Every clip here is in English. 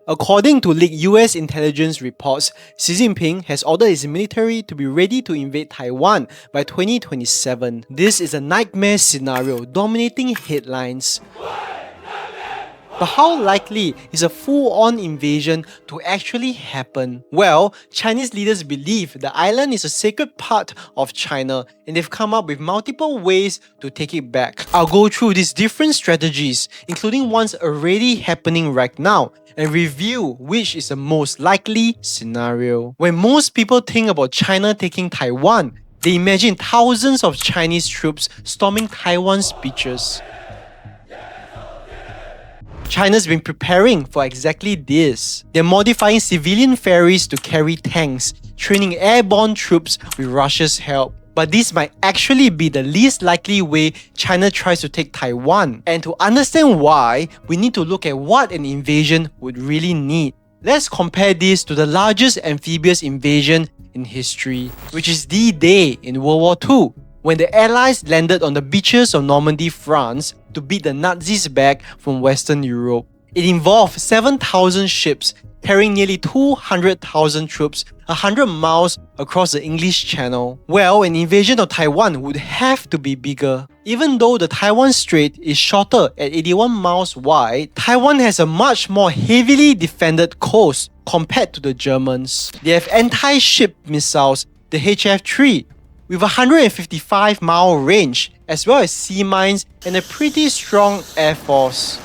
According to leaked US intelligence reports, Xi Jinping has ordered his military to be ready to invade Taiwan by 2027. This is a nightmare scenario dominating headlines. But how likely is a full-on invasion to actually happen? Well, Chinese leaders believe the island is a sacred part of China and they've come up with multiple ways to take it back. I'll go through these different strategies, including ones already happening right now, and review which is the most likely scenario. When most people think about China taking Taiwan, they imagine thousands of Chinese troops storming Taiwan's beaches. China's been preparing for exactly this. They're modifying civilian ferries to carry tanks, training airborne troops with Russia's help. But this might actually be the least likely way China tries to take Taiwan. And to understand why, we need to look at what an invasion would really need. Let's compare this to the largest amphibious invasion in history, which is D-Day in World War II, when the Allies landed on the beaches of Normandy, France, to beat the Nazis back from Western Europe. It involved 7,000 ships carrying nearly 200,000 troops 100 miles across the English Channel. Well, an invasion of Taiwan would have to be bigger. Even though the Taiwan Strait is shorter at 81 miles wide, Taiwan has a much more heavily defended coast compared to the Germans. They have anti-ship missiles, the HF-3, with a 155-mile range, as well as sea mines and a pretty strong air force.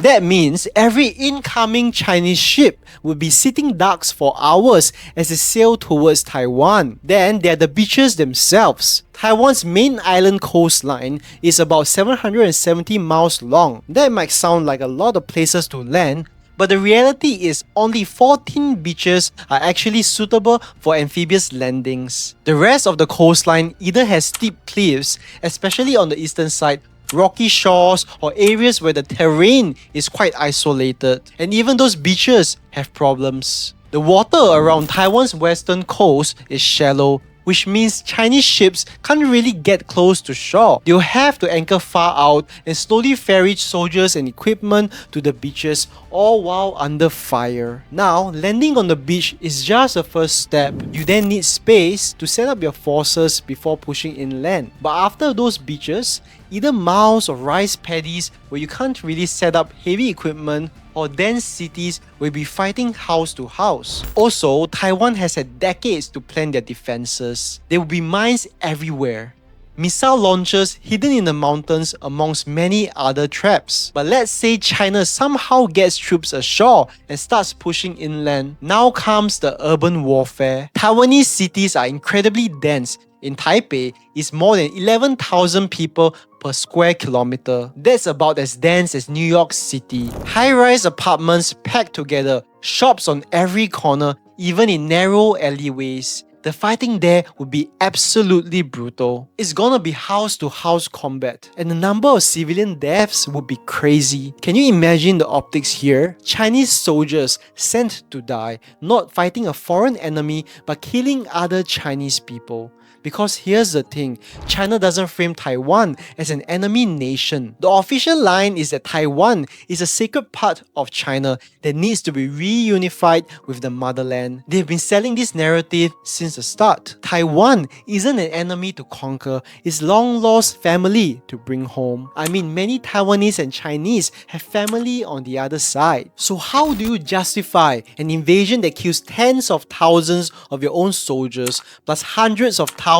That means every incoming Chinese ship would be sitting ducks for hours as they sail towards Taiwan. Then there are the beaches themselves. Taiwan's main island coastline is about 770 miles long. That might sound like a lot of places to land, but the reality is only 14 beaches are actually suitable for amphibious landings. The rest of the coastline either has steep cliffs, especially on the eastern side, rocky shores, or areas where the terrain is quite isolated. And even those beaches have problems. The water around Taiwan's western coast is shallow, which means Chinese ships can't really get close to shore. They'll have to anchor far out and slowly ferry soldiers and equipment to the beaches, all while under fire. Now, landing on the beach is just a first step. You then need space to set up your forces before pushing inland. But after those beaches, either miles of rice paddies where you can't really set up heavy equipment, or dense cities will be fighting house to house. Also, Taiwan has had decades to plan their defenses. There will be mines everywhere, missile launchers hidden in the mountains amongst many other traps. But let's say China somehow gets troops ashore and starts pushing inland. Now comes the urban warfare. Taiwanese cities are incredibly dense. In Taipei, it's more than 11,000 people per square kilometer. That's about as dense as New York City. High-rise apartments packed together, shops on every corner, even in narrow alleyways. The fighting there would be absolutely brutal. It's gonna be house-to-house combat, and the number of civilian deaths would be crazy. Can you imagine the optics here? Chinese soldiers sent to die, not fighting a foreign enemy but killing other Chinese people. Because here's the thing, China doesn't frame Taiwan as an enemy nation. The official line is that Taiwan is a sacred part of China that needs to be reunified with the motherland. They've been selling this narrative since the start. Taiwan isn't an enemy to conquer, it's long-lost family to bring home. I mean, many Taiwanese and Chinese have family on the other side. So how do you justify an invasion that kills tens of thousands of your own soldiers, plus hundreds of thousands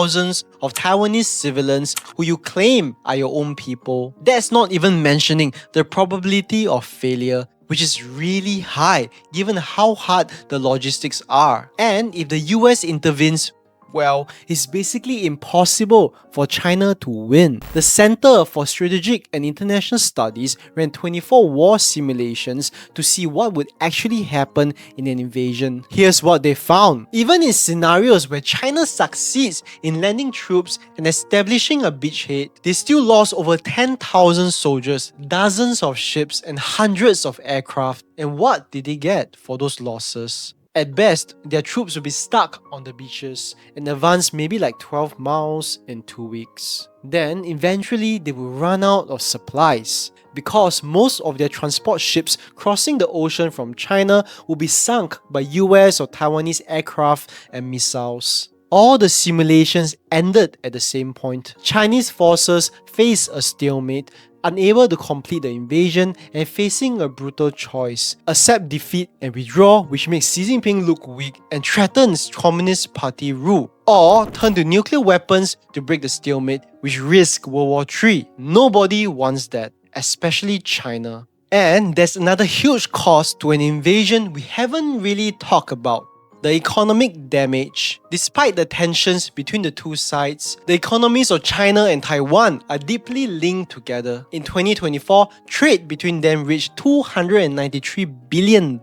of Taiwanese civilians who you claim are your own people? That's not even mentioning the probability of failure, which is really high given how hard the logistics are. And if the US intervenes, well, it's basically impossible for China to win. The Center for Strategic and International Studies ran 24 war simulations to see what would actually happen in an invasion. Here's what they found. Even in scenarios where China succeeds in landing troops and establishing a beachhead, they still lost over 10,000 soldiers, dozens of ships, and hundreds of aircraft. And what did they get for those losses? At best, their troops will be stuck on the beaches and advance maybe like 12 miles in 2 weeks. Then, eventually, they will run out of supplies because most of their transport ships crossing the ocean from China will be sunk by US or Taiwanese aircraft and missiles. All the simulations ended at the same point. Chinese forces faced a stalemate, unable to complete the invasion and facing a brutal choice: accept defeat and withdraw, which makes Xi Jinping look weak and threatens Communist Party rule, or turn to nuclear weapons to break the stalemate, which risks World War III. Nobody wants that, especially China. And there's another huge cost to an invasion we haven't really talked about: the economic damage. Despite the tensions between the two sides, the economies of China and Taiwan are deeply linked together. In 2024, trade between them reached $293 billion.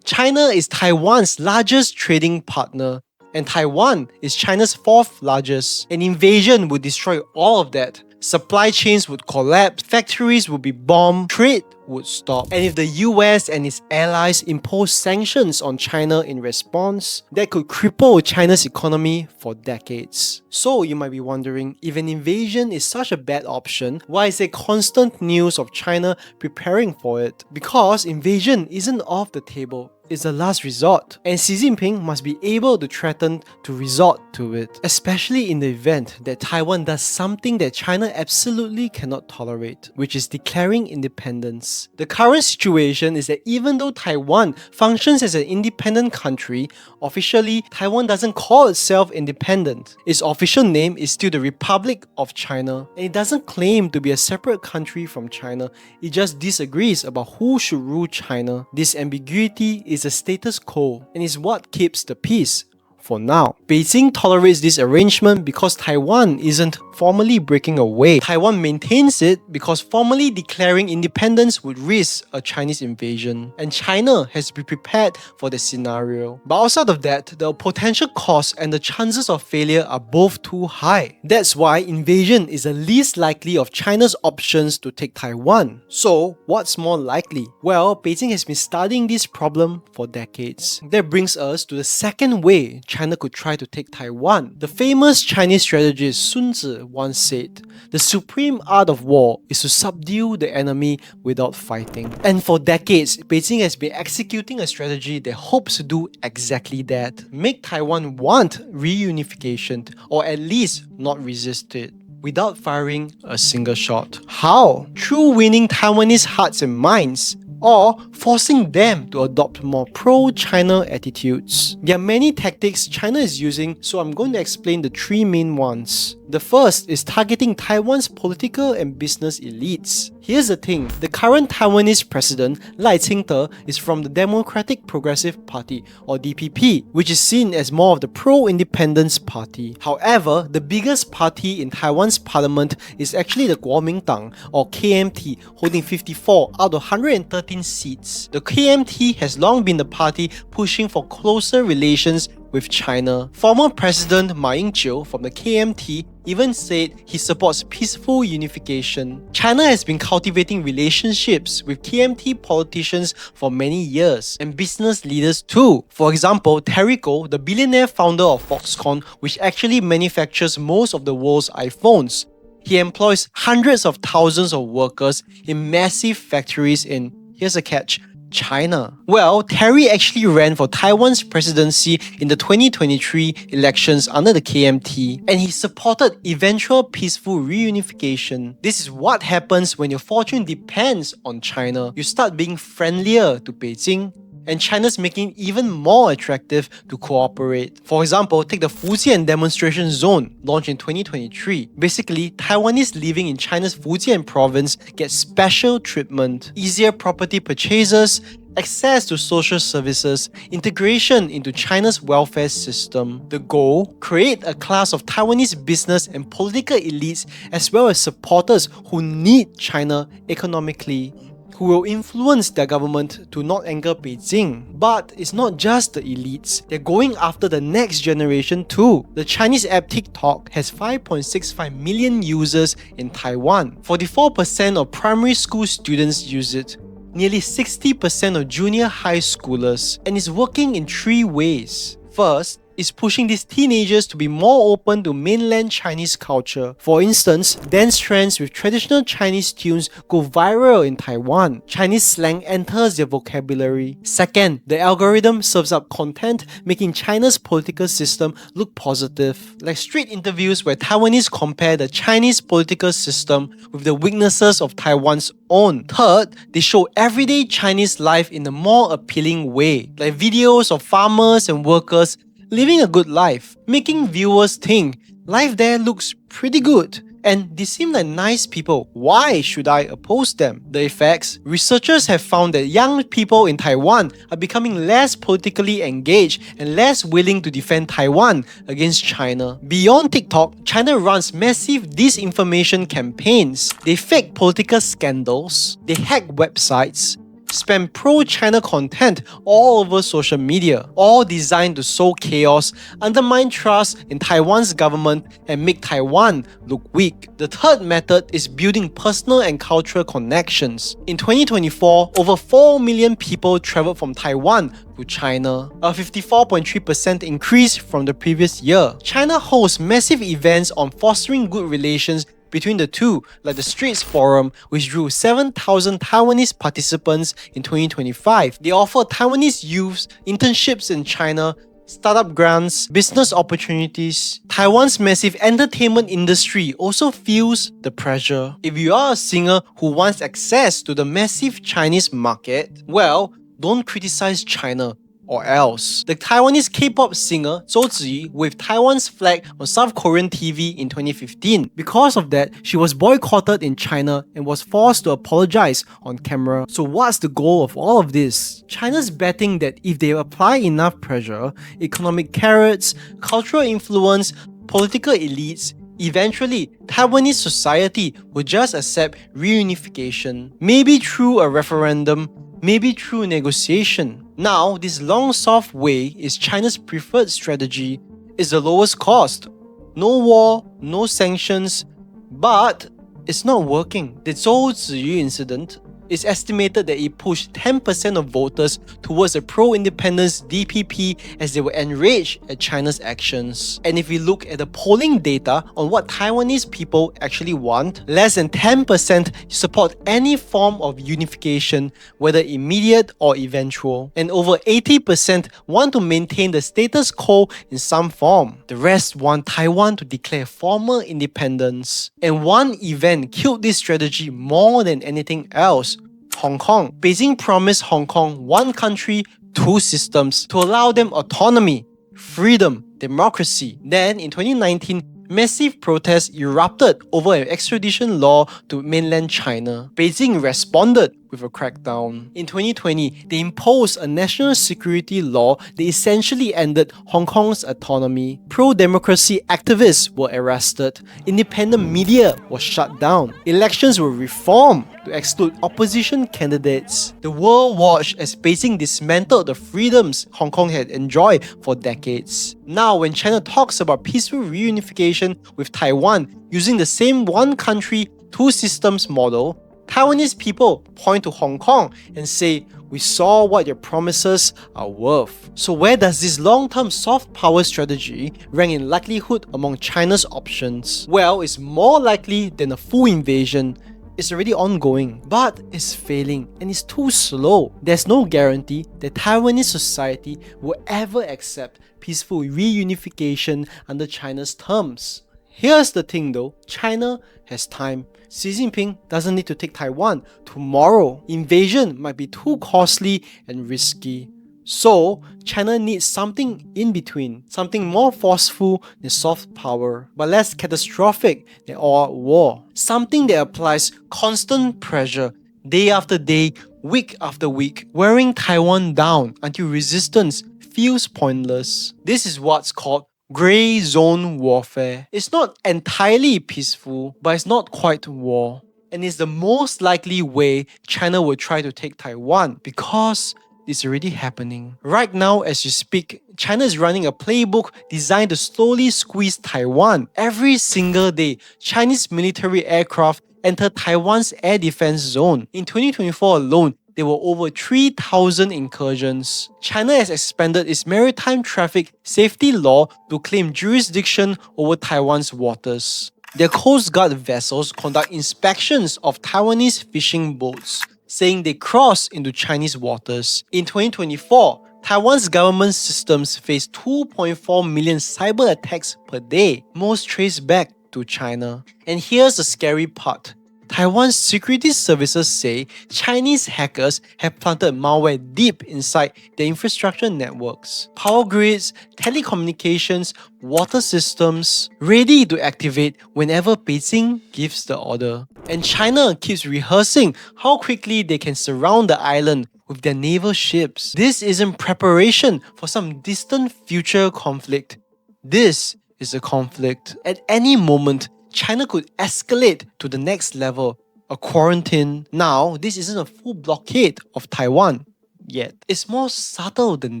China is Taiwan's largest trading partner, and Taiwan is China's fourth largest. An invasion would destroy all of that. Supply chains would collapse, factories would be bombed, trade would stop. And if the US and its allies impose sanctions on China in response, that could cripple China's economy for decades. So you might be wondering, if an invasion is such a bad option, why is there constant news of China preparing for it? Because invasion isn't off the table. It's a last resort, and Xi Jinping must be able to threaten to resort to it, especially in the event that Taiwan does something that China absolutely cannot tolerate, which is declaring independence. The current situation is that even though Taiwan functions as an independent country, officially Taiwan doesn't call itself independent. Its official name is still the Republic of China, and it doesn't claim to be a separate country from China. It just disagrees about who should rule China. This ambiguity is a status quo and is what keeps the peace for now. Beijing tolerates this arrangement because Taiwan isn't formally breaking away. Taiwan maintains it because formally declaring independence would risk a Chinese invasion, and China has to be prepared for the scenario. But outside of that, the potential costs and the chances of failure are both too high. That's why invasion is the least likely of China's options to take Taiwan. So, what's more likely? Well, Beijing has been studying this problem for decades. That brings us to the second way China could try to take Taiwan. The famous Chinese strategist Sun Tzu once said, "The supreme art of war is to subdue the enemy without fighting." And for decades, Beijing has been executing a strategy that hopes to do exactly that. Make Taiwan want reunification, or at least not resist it, without firing a single shot. How? Through winning Taiwanese hearts and minds, or forcing them to adopt more pro-China attitudes. There are many tactics China is using, so I'm going to explain the three main ones. The first is targeting Taiwan's political and business elites. Here's the thing, the current Taiwanese president, Lai Ching-te, is from the Democratic Progressive Party, or DPP, which is seen as more of the pro-independence party. However, the biggest party in Taiwan's parliament is actually the Kuomintang, or KMT, holding 54 out of 113 seats. The KMT has long been the party pushing for closer relations with China. Former President Ma Ying-jeou from the KMT even said he supports peaceful unification. China has been cultivating relationships with KMT politicians for many years, and business leaders too. For example, Terry Gou, the billionaire founder of Foxconn, which actually manufactures most of the world's iPhones. He employs hundreds of thousands of workers in massive factories in, here's a catch, China. Well, Terry actually ran for Taiwan's presidency in the 2023 elections under the KMT, and he supported eventual peaceful reunification. This is what happens when your fortune depends on China. You start being friendlier to Beijing, and China's making it even more attractive to cooperate. For example, take the Fujian demonstration zone launched in 2023. Basically, Taiwanese living in China's Fujian province get special treatment, easier property purchases, access to social services, integration into China's welfare system. The goal? Create a class of Taiwanese business and political elites as well as supporters who need China economically, who will influence their government to not anger Beijing. But it's not just the elites, they're going after the next generation too. The Chinese app TikTok has 5.65 million users in Taiwan. 44% of primary school students use it. nearly 60% of junior high schoolers, and is working in 3 ways. First, is pushing these teenagers to be more open to mainland Chinese culture. For instance, dance trends with traditional Chinese tunes go viral in Taiwan. Chinese slang enters their vocabulary. Second, the algorithm serves up content making China's political system look positive, like street interviews where Taiwanese compare the Chinese political system with the weaknesses of Taiwan's own. Third, they show everyday Chinese life in a more appealing way, like videos of farmers and workers living a good life, making viewers think life there looks pretty good. And they seem like nice people. Why should I oppose them? The effects? Researchers have found that young people in Taiwan are becoming less politically engaged and less willing to defend Taiwan against China. Beyond TikTok, China runs massive disinformation campaigns. They fake political scandals, they hack websites, spam pro-China content all over social media, all designed to sow chaos, undermine trust in Taiwan's government, and make Taiwan look weak. The third method is building personal and cultural connections. In 2024, over 4 million people traveled from Taiwan to China, a 54.3% increase from the previous year. China hosts massive events on fostering good relations between the two, like the Straits Forum, which drew 7,000 Taiwanese participants in 2025. They offer Taiwanese youths internships in China, startup grants, business opportunities. Taiwan's massive entertainment industry also feels the pressure. If you are a singer who wants access to the massive Chinese market, well, don't criticize China, or else. The Taiwanese K-pop singer Zhou Ziyi waved Taiwan's flag on South Korean TV in 2015. Because of that, she was boycotted in China and was forced to apologize on camera. So what's the goal of all of this? China's betting that if they apply enough pressure, economic carrots, cultural influence, political elites, eventually, Taiwanese society will just accept reunification. Maybe through a referendum, maybe through negotiation. Now, this long soft way is China's preferred strategy. It's the lowest cost. No war, no sanctions, but it's not working. The Zhou Ziyu incident is estimated that it pushed 10% of voters towards a pro-independence DPP as they were enraged at China's actions. And if we look at the polling data on what Taiwanese people actually want, less than 10% support any form of unification, whether immediate or eventual. And over 80% want to maintain the status quo in some form. The rest want Taiwan to declare formal independence. And one event killed this strategy more than anything else: Hong Kong. Beijing promised Hong Kong one country, two systems to allow them autonomy, freedom, democracy. Then in 2019, massive protests erupted over an extradition law to mainland China. Beijing responded with a crackdown. In 2020, they imposed a national security law that essentially ended Hong Kong's autonomy. Pro-democracy activists were arrested. Independent media was shut down. Elections were reformed to exclude opposition candidates. The world watched as Beijing dismantled the freedoms Hong Kong had enjoyed for decades. Now, when China talks about peaceful reunification with Taiwan using the same one country, two systems model, Taiwanese people point to Hong Kong and say, "We saw what your promises are worth." So where does this long-term soft power strategy rank in likelihood among China's options? Well, it's more likely than a full invasion. It's already ongoing, but it's failing and it's too slow. There's no guarantee that Taiwanese society will ever accept peaceful reunification under China's terms. Here's the thing though, China has time. Xi Jinping doesn't need to take Taiwan tomorrow. Invasion might be too costly and risky. So, China needs something in between, something more forceful than soft power, but less catastrophic than all-out war. Something that applies constant pressure, day after day, week after week, wearing Taiwan down until resistance feels pointless. This is what's called grey zone warfare. It's not entirely peaceful, but it's not quite war. And it's the most likely way China will try to take Taiwan because it's already happening. Right now, as you speak, China is running a playbook designed to slowly squeeze Taiwan. Every single day, Chinese military aircraft enter Taiwan's air defense zone. In 2024 alone, there were over 3,000 incursions. China has expanded its maritime traffic safety law to claim jurisdiction over Taiwan's waters. Their Coast Guard vessels conduct inspections of Taiwanese fishing boats, saying they cross into Chinese waters. In 2024, Taiwan's government systems faced 2.4 million cyber attacks per day, most traced back to China. And here's the scary part. Taiwan's security services say Chinese hackers have planted malware deep inside their infrastructure networks, power grids, telecommunications, water systems, ready to activate whenever Beijing gives the order. And China keeps rehearsing how quickly they can surround the island with their naval ships. This isn't preparation for some distant future conflict. This is a conflict. At any moment, China could escalate to the next level, a quarantine. Now, this isn't a full blockade of Taiwan yet. It's more subtle than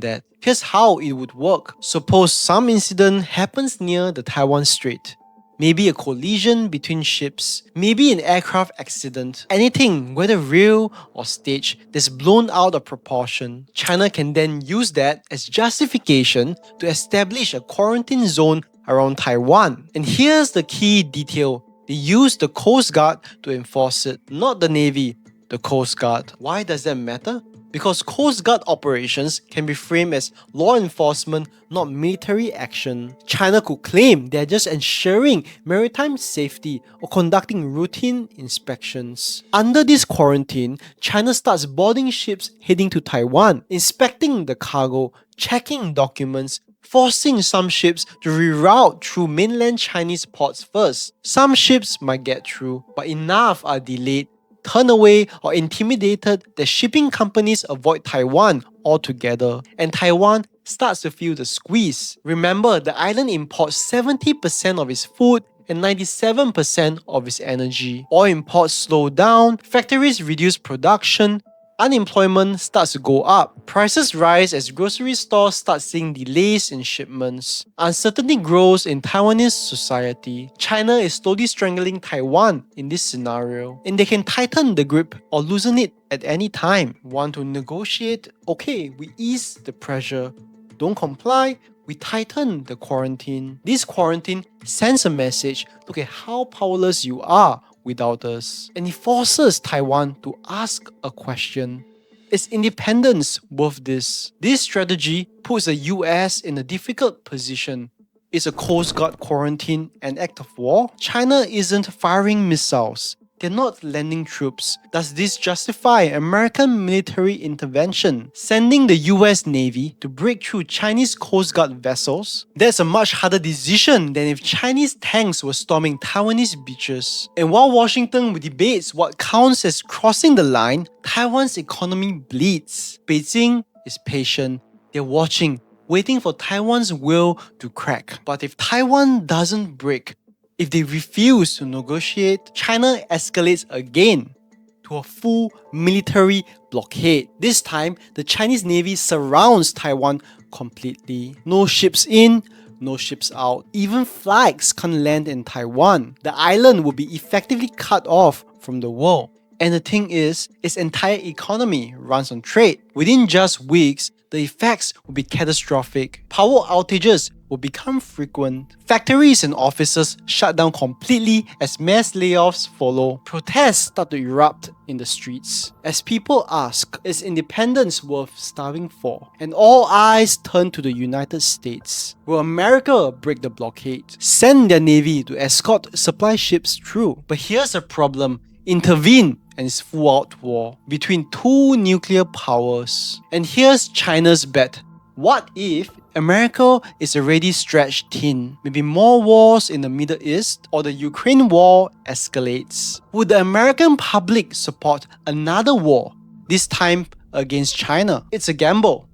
that. Here's how it would work. Suppose some incident happens near the Taiwan Strait. Maybe a collision between ships, maybe an aircraft accident, anything, whether real or staged, that's blown out of proportion. China can then use that as justification to establish a quarantine zone around Taiwan. And here's the key detail. They use the Coast Guard to enforce it, not the Navy, the Coast Guard. Why does that matter? Because Coast Guard operations can be framed as law enforcement, not military action. China could claim they're just ensuring maritime safety or conducting routine inspections. Under this quarantine, China starts boarding ships heading to Taiwan, inspecting the cargo, checking documents, forcing some ships to reroute through mainland Chinese ports first. Some ships might get through, but enough are delayed, turned away, or intimidated that shipping companies avoid Taiwan altogether. And Taiwan starts to feel the squeeze. Remember, the island imports 70% of its food and 97% of its energy. Oil imports slow down, factories reduce production, unemployment starts to go up. Prices rise as grocery stores start seeing delays in shipments. Uncertainty grows in Taiwanese society. China is slowly strangling Taiwan in this scenario, and they can tighten the grip or loosen it at any time. Want to negotiate? Okay, we ease the pressure. Don't comply? We tighten the quarantine. This quarantine sends a message. Look at how powerless you are without us. And it forces Taiwan to ask a question. Is independence worth this? This strategy puts the US in a difficult position. Is a Coast Guard quarantine an act of war? China isn't firing missiles. They're not landing troops. Does this justify American military intervention? Sending the US Navy to break through Chinese Coast Guard vessels? That's a much harder decision than if Chinese tanks were storming Taiwanese beaches. And while Washington debates what counts as crossing the line, Taiwan's economy bleeds. Beijing is patient. They're watching, waiting for Taiwan's will to crack. But if Taiwan doesn't break, if they refuse to negotiate, China escalates again to a full military blockade. This time, the Chinese Navy surrounds Taiwan completely. No ships in, no ships out. Even flags can't land in Taiwan. The island will be effectively cut off from the world. And the thing is, its entire economy runs on trade. Within just weeks, the effects will be catastrophic. Power outages will become frequent. Factories and offices shut down completely as mass layoffs follow. Protests start to erupt in the streets. As people ask, is independence worth starving for? And all eyes turn to the United States. Will America break the blockade? Send their navy to escort supply ships through? But here's the problem. Intervene and it's full-out war between two nuclear powers. And here's China's bet. What if America is already stretched thin? Maybe more wars in the Middle East or the Ukraine war escalates. Would the American public support another war, this time against China? It's a gamble.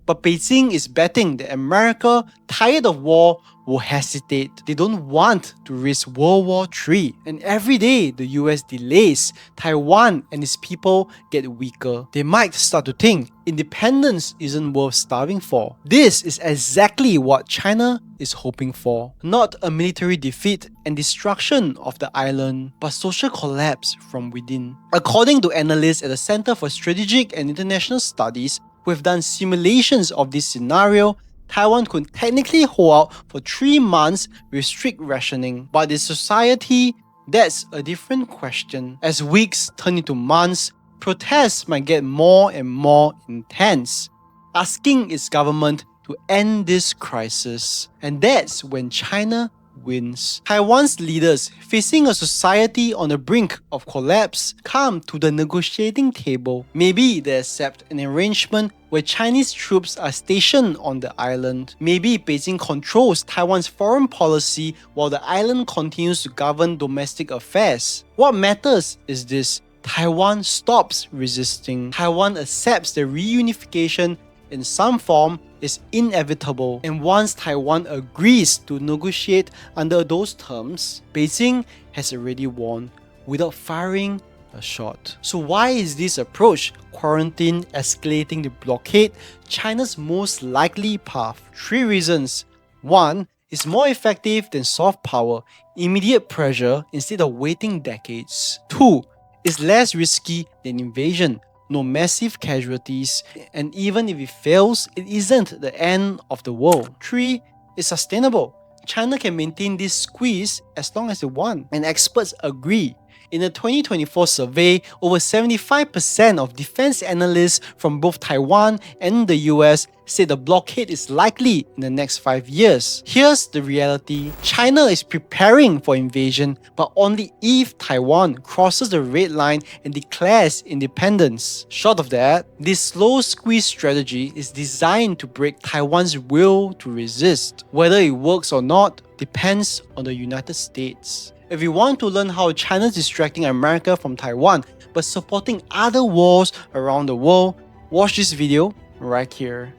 But Beijing is betting that America, tired of war, will hesitate. They don't want to risk World War III. And every day the US delays, Taiwan and its people get weaker. They might start to think independence isn't worth starving for. This is exactly what China is hoping for. Not a military defeat and destruction of the island, but social collapse from within. According to analysts at the Center for Strategic and International Studies, who have done simulations of this scenario, Taiwan could technically hold out for 3 months with strict rationing. But in society, that's a different question. As weeks turn into months, protests might get more and more intense, asking its government to end this crisis. And that's when China wins. Taiwan's leaders, facing a society on the brink of collapse, come to the negotiating table. Maybe they accept an arrangement where Chinese troops are stationed on the island. Maybe Beijing controls Taiwan's foreign policy while the island continues to govern domestic affairs. What matters is this: Taiwan stops resisting. Taiwan accepts the reunification in some form is inevitable, and once Taiwan agrees to negotiate under those terms, Beijing has already won without firing a shot. So why is this approach, quarantine, escalating the blockade, China's most likely path? 3 reasons. 1. It's more effective than soft power, immediate pressure instead of waiting decades. 2. It's less risky than invasion, no massive casualties, and even if it fails, it isn't the end of the world. 3. It's sustainable. China can maintain this squeeze as long as they want, and experts agree. In a 2024 survey, over 75% of defense analysts from both Taiwan and the US say the blockade is likely in the next 5 years. Here's the reality: China is preparing for invasion, but only if Taiwan crosses the red line and declares independence. Short of that, this slow squeeze strategy is designed to break Taiwan's will to resist. Whether it works or not depends on the United States. If you want to learn how China is distracting America from Taiwan but supporting other wars around the world, watch this video right here.